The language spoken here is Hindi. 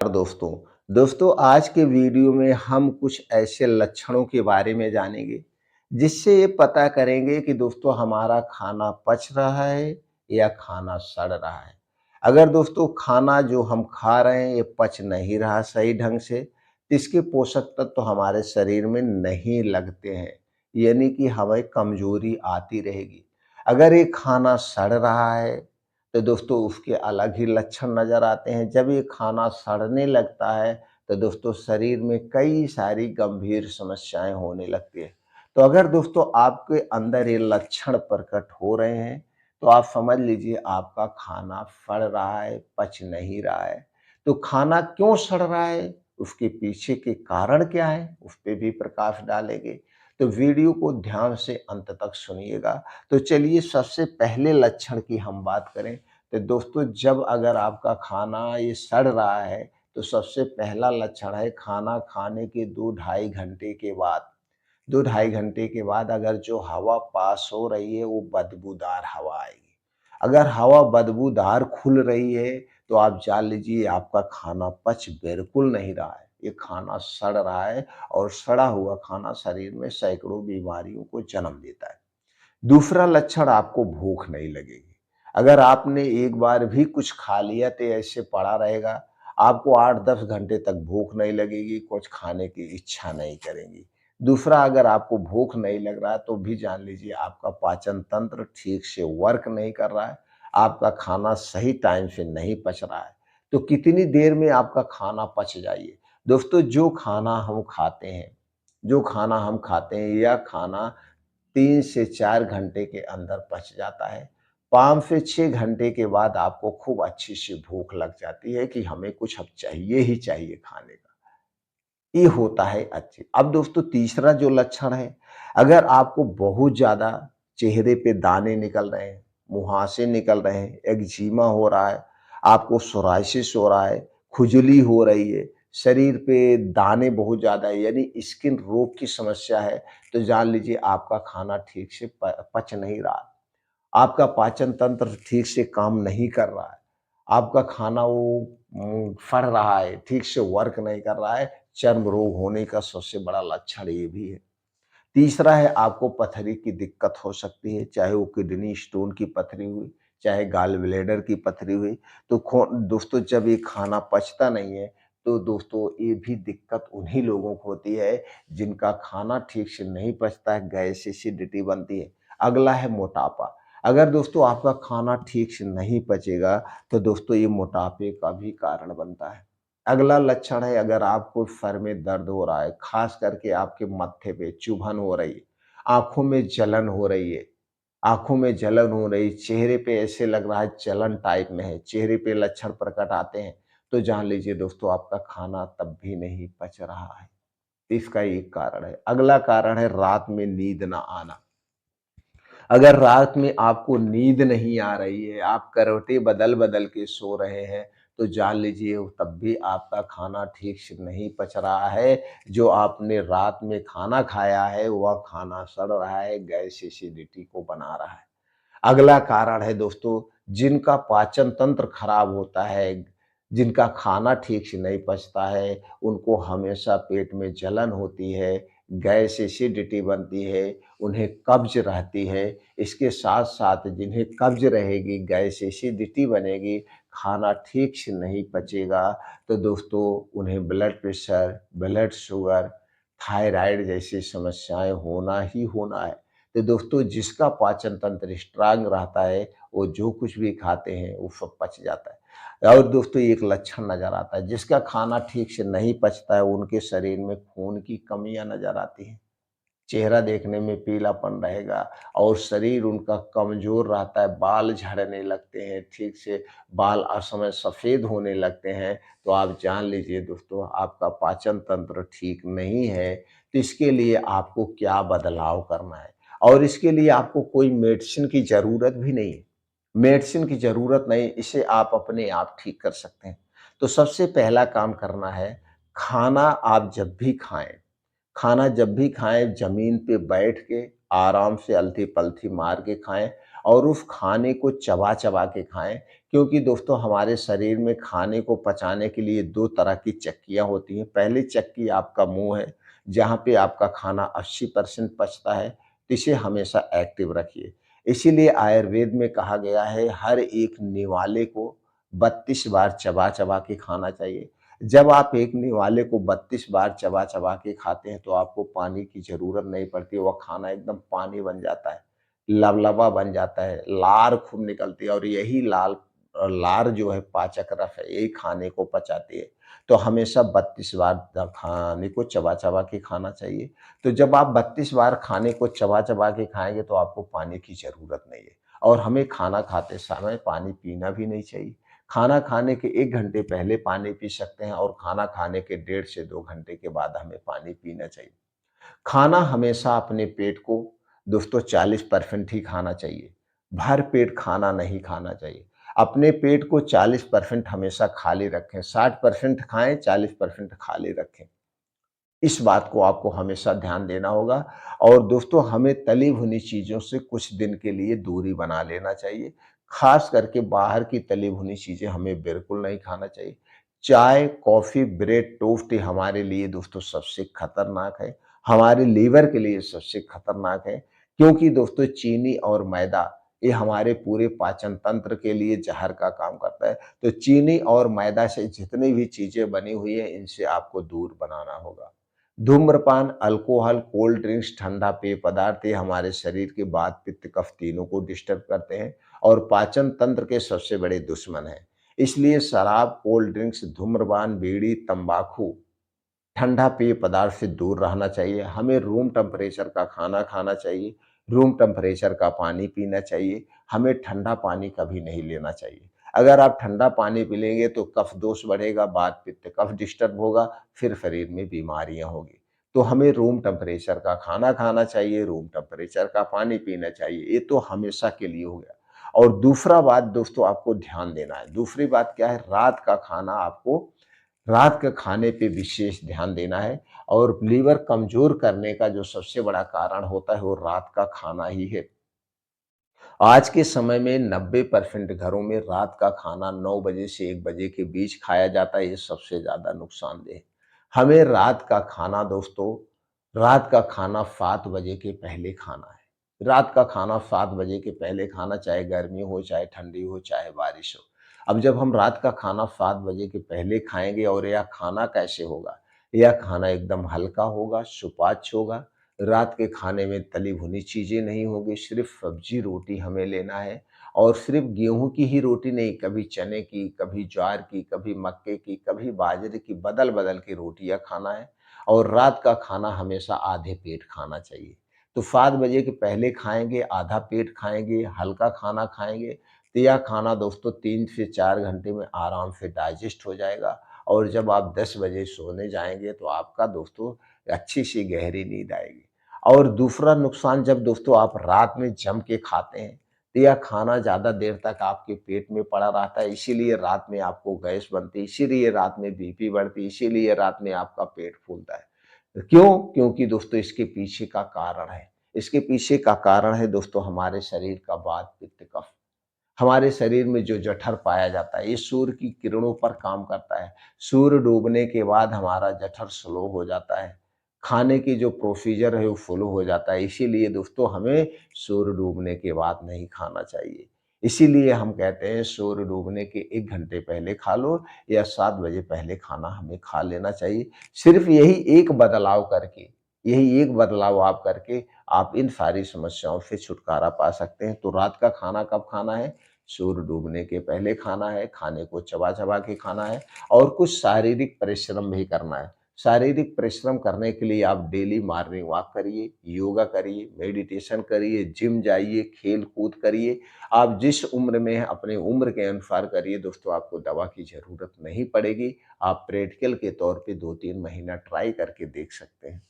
दोस्तों दोस्तों आज के वीडियो में हम कुछ ऐसे लक्षणों के बारे में जानेंगे जिससे ये पता करेंगे कि दोस्तों हमारा खाना पच रहा है या खाना सड़ रहा है। अगर दोस्तों खाना जो हम खा रहे हैं ये पच नहीं रहा सही ढंग से तो इसके पोषक तत्व तो हमारे शरीर में नहीं लगते हैं, यानी कि हमें कमजोरी आती रहेगी। अगर ये खाना सड़ रहा है तो दोस्तों उसके अलग ही लक्षण नज़र आते हैं। जब ये खाना सड़ने लगता है तो दोस्तों शरीर में कई सारी गंभीर समस्याएँ होने लगती हैं। तो अगर दोस्तों आपके अंदर ये लक्षण प्रकट हो रहे हैं, तो आप समझ लीजिए आपका खाना सड़ रहा है, पच नहीं रहा है। तो खाना क्यों सड़ रहा है? उसके पीछे के कारण क्या हैं? उस पे भी प्रकाश डालेंगे। तो वीडियो को ध्यान से अंत तक सुनिएगा। तो चलिए सबसे पहले लक्षण की हम बात करें तो दोस्तों जब अगर आपका खाना ये सड़ रहा है तो सबसे पहला लक्षण है खाना खाने के 2 ढाई घंटे के बाद। 2 ढाई घंटे के बाद अगर जो हवा पास हो रही है वो बदबूदार हवा आएगी। अगर हवा बदबूदार खुल रही है तो आप जान लीजिए आपका खाना पच बिल्कुल नहीं रहा है। ये खाना सड़ रहा है और सड़ा हुआ खाना शरीर में सैकड़ों बीमारियों को जन्म देता है। दूसरा लक्षण आपको भूख नहीं लगेगी। अगर आपने एक बार भी कुछ खा लिया तो ऐसे पड़ा रहेगा, आपको 8-10 घंटे तक भूख नहीं लगेगी, कुछ खाने की इच्छा नहीं करेंगी। दूसरा अगर आपको भूख नहीं लग रहा है तो भी जान लीजिए आपका पाचन तंत्र ठीक से वर्क नहीं कर रहा है, आपका खाना सही टाइम से नहीं पच रहा है। तो कितनी देर में आपका खाना पच जाइए? दोस्तों जो खाना हम खाते हैं यह खाना 3 से 4 घंटे के अंदर पच जाता है। 5 से 6 घंटे के बाद आपको खूब अच्छी-सी भूख लग जाती है कि हमें कुछ अब चाहिए ही चाहिए खाने का। ये होता है अच्छी। अब दोस्तों तीसरा जो लक्षण है, अगर आपको बहुत ज़्यादा चेहरे पे दाने निकल रहे हैं, मुहासे निकल रहे हैं, एक्जिमा हो रहा है, आपको सोरायसिस हो रहा है, खुजली हो रही है, शरीर पे दाने बहुत ज़्यादा है यानी स्किन रोग की समस्या है, तो जान लीजिए आपका खाना ठीक से प पच नहीं रहा। आपका पाचन तंत्र ठीक से काम नहीं कर रहा है। आपका खाना वो सड़ रहा है, ठीक से वर्क नहीं कर रहा है, चर्म रोग होने का सबसे बड़ा लक्षण ये भी है। तीसरा है आपको पथरी की दिक्कत हो सकती है, चाहे वो किडनी स्टोन की पथरी हुई, चाहे गॉल ब्लैडर की पथरी हुई। तो खो दोस्तों जब ये खाना पचता नहीं है, तो दोस्तों ये भी दिक्कत उन्हीं लोगों को होती है जिनका खाना ठीक से नहीं पचता है, गैस एसिडिटी बनती है। अगला है मोटापा। अगर दोस्तों आपका खाना ठीक से नहीं पचेगा, तो दोस्तों ये मोटापे का भी कारण बनता है। अगला लक्षण है अगर आपको सर में दर्द हो रहा है, खास करके आपके मत्थे पे चुभन हो रही है, आँखों में जलन हो रही है, चेहरे पे ऐसे लग रहा है जलन टाइप में है, चेहरे पे लक्षण प्रकट आते हैं, तो जान लीजिए दोस्तों आपका खाना तब भी नहीं पच रहा है। इसका एक कारण है। अगला कारण है रात में नींद ना आना। अगर रात में आपको नींद नहीं आ रही है, आप करवटें बदल-बदल के सो रहे हैं, तो जान लीजिए वो तब भी आपका खाना ठीक से नहीं पच रहा है। जो आपने रात में खाना खाया है, वह खाना सड़ रहा है, गैस एसिडिटी को बना रहा है। अगला कारण है दोस्तों, जिनका पाचन तंत्र खराब होता है, जिनका खाना ठीक से नहीं पचता है, उनको हमेशा पेट में जलन होती है, गैस एसिडिटी बनती है, उन्हें कब्ज़ रहती है। इसके साथ-साथ जिन्हें कब्ज़ रहेगी, गैस एसिडिटी बनेगी, खाना ठीक से नहीं पचेगा, तो दोस्तों उन्हें blood pressure, blood sugar, thyroid जैसी समस्याएँ होना ही होना है। तो दोस्तों जिसका पाचन तंत्र स्ट्रांग रहता है, वो जो कुछ भी खाते हैं वो सब पच जाता है। और दोस्तों एक लक्षण नज़र आता है, जिसका खाना ठीक से नहीं पचता है उनके शरीर में खून की कमियाँ नज़र आती हैं। चेहरा देखने में पीलापन रहेगा और शरीर उनका कमज़ोर रहता है, बाल झड़ने लगते हैं, ठीक से बाल असमय सफ़ेद होने लगते हैं, तो आप जान लीजिए दोस्तों आपका पाचन तंत्र ठीक नहीं है। तो इसके लिए आपको क्या बदलाव करना है और इसके लिए आपको कोई मेडिसिन की ज़रूरत भी नहीं है। मेडिसिन की ज़रूरत नहीं, इसे आप अपने आप ठीक कर सकते हैं। तो सबसे पहला काम करना है, खाना आप जब भी खाएँ खाना जब भी खाएँ ज़मीन पे बैठ के आराम से अलथी-पलथी मार के खाएँ और उस खाने को चबा-चबा के खाएँ, क्योंकि दोस्तों हमारे शरीर में खाने को पचाने के लिए 2 तरह की चक्कियाँ होती हैं। पहली चक्की आपका मुँह है, जहाँ पे आपका खाना 80% पचता है, तो इसे हमेशा एक्टिव रखिए। इसीलिए आयुर्वेद में कहा गया है हर एक निवाले को 32 बार चबा-चबा के खाना चाहिए। जब आप एक निवाले को 32 बार चबा-चबा के खाते हैं, तो आपको पानी की ज़रूरत नहीं पड़ती, वह खाना एकदम पानी बन जाता है, लबलबा बन जाता है, लार खूब निकलती है और यही लार जो है पाचक रस है, यही खाने को पचाती है। तो हमेशा 32 बार खाने को चबा-चबा के खाना चाहिए। तो जब आप 32 बार खाने को चबा-चबा के खाएँगे, तो आपको पानी की ज़रूरत नहीं है और हमें खाना खाते समय पानी पीना भी नहीं चाहिए। खाना खाने के 1 घंटे पहले पानी पी सकते हैं और खाना खाने के डेढ़ से 2 घंटे के बाद हमें पानी पीना चाहिए। खाना हमेशा अपने पेट को दोस्तों 40% ही खाना चाहिए। भर पेट खाना नहीं खाना चाहिए। अपने पेट को 40% हमेशा खाली रखें, 60% खाएँ, 40% खाली रखें। इस बात को आपको हमेशा ध्यान देना होगा और दोस्तों हमें तली भुनी चीज़ों से कुछ दिन के लिए दूरी बना लेना चाहिए। ख़ास करके बाहर की तली भुनी चीज़ें हमें बिल्कुल नहीं खाना चाहिए। चाय, कॉफ़ी, ब्रेड, टोस्ट ये हमारे लिए दोस्तों सबसे खतरनाक है। हमारे लीवर के लिए सबसे खतरनाक है, क्योंकि दोस्तों चीनी और मैदा ये हमारे पूरे पाचन तंत्र के लिए ज़हर का काम करता है। तो चीनी और मैदा से जितनी भी चीज़ें बनी हुई हैं, इनसे आपको दूर बनाना होगा। धूम्रपान, अल्कोहल, कोल्ड ड्रिंक्स, ठंडा पेय पदार्थ ये हमारे शरीर के वात, पित्त, कफ तीनों को डिस्टर्ब करते हैं और पाचन तंत्र के सबसे बड़े दुश्मन हैं। इसलिए शराब, कोल्ड ड्रिंक्स, धूम्रपान, बीड़ी, तंबाकू, ठंडा पेय पदार्थ से दूर रहना चाहिए। हमें रूम टेम्परेचर का खाना खाना चाहिए, रूम टेम्परेचर का पानी पीना चाहिए, हमें ठंडा पानी कभी नहीं लेना चाहिए। अगर आप ठंडा पानी पी लेंगे तो कफ दोष बढ़ेगा, वात, पित्त, कफ डिस्टर्ब होगा, फिर शरीर में बीमारियाँ होंगी। तो हमें रूम टेम्परेचर का खाना खाना चाहिए, रूम टेम्परेचर का पानी पीना चाहिए, ये तो हमेशा के लिए हो गया। और दूसरा बात दोस्तों आपको ध्यान देना है, दूसरी बात क्या है, रात का खाना आपको रात के खाने पे विशेष ध्यान देना है और लीवर कमज़ोर करने का जो सबसे बड़ा कारण होता है, वो रात का खाना ही है। आज के समय में 90% घरों में रात का खाना 9 बजे से 1 बजे के बीच खाया जाता है, ये सबसे ज़्यादा नुकसानदेह है। हमें रात का खाना 7 बजे के पहले खाना है। रात का खाना 7 बजे के पहले खाना, चाहे गर्मी हो, चाहे ठंडी हो, चाहे बारिश हो। अब जब हम रात का खाना 7 बजे के पहले खाएँगे और यह खाना कैसे होगा? यह खाना एकदम हल्का होगा, सुपाच्य होगा, रात के खाने में तली भुनी चीज़ें नहीं होगी, सिर्फ़ सब्ज़ी रोटी हमें लेना है और सिर्फ़ गेहूँ की ही रोटी नहीं, कभी चने की, कभी ज्वार की, कभी मक्के की, कभी बाजरे की, बदल-बदल के रोटियाँ खाना है और रात का खाना हमेशा आधे पेट खाना चाहिए। तो 7 बजे के पहले खाएँगे, आधा पेट खाएँगे, हल्का खाना खाएँगे, तो यह खाना दोस्तों 3 से 4 घंटे में आराम से डाइजेस्ट हो जाएगा और जब आप 10 बजे सोने जाएँगे, तो आपका दोस्तों अच्छी-सी गहरी नींद आएगी। और दूसरा नुकसान, जब दोस्तों आप रात में जम के खाते हैं, तो यह खाना ज़्यादा देर तक आपके पेट में पड़ा रहता है, इसीलिए रात में आपको गैस बनती है, इसीलिए रात में बीपी बढ़ती है, इसीलिए रात में आपका पेट फूलता है। क्यों? क्योंकि दोस्तों इसके पीछे का कारण है। इसके पीछे का कारण है दोस्तों हमारे शरीर का वात, पित्त, कफ। हमारे शरीर में जो जठर पाया जाता है, ये सूर्य की किरणों पर काम करता है। सूर्य डूबने के बाद हमारा जठर स्लो हो जाता है। खाने की जो प्रोसीजर है वो फ़ॉलो हो जाता है। इसीलिए दोस्तों हमें सूर्य डूबने के बाद नहीं खाना चाहिए। इसीलिए हम कहते हैं सूर्य डूबने के 1 घंटे पहले खा लो या 7 बजे पहले खाना हमें खा लेना चाहिए। सिर्फ़ यही एक बदलाव आप करके आप इन सारी समस्याओं से छुटकारा पा सकते हैं। तो रात का खाना कब खाना है? सूर्य डूबने के पहले खाना है, खाने को चबा-चबा के खाना है और कुछ शारीरिक परिश्रम भी करना है। शारीरिक परिश्रम करने के लिए आप डेली मॉर्निंग वॉक करिए, योगा करिए, मेडिटेशन करिए, जिम जाइए, खेल-कूद करिए। आप जिस उम्र में हैं, अपने उम्र के अनुसार करिए दोस्तों, आपको दवा की ज़रूरत नहीं पड़ेगी। आप प्रैक्टिकल के तौर पे 2-3 महीना ट्राई करके देख सकते हैं।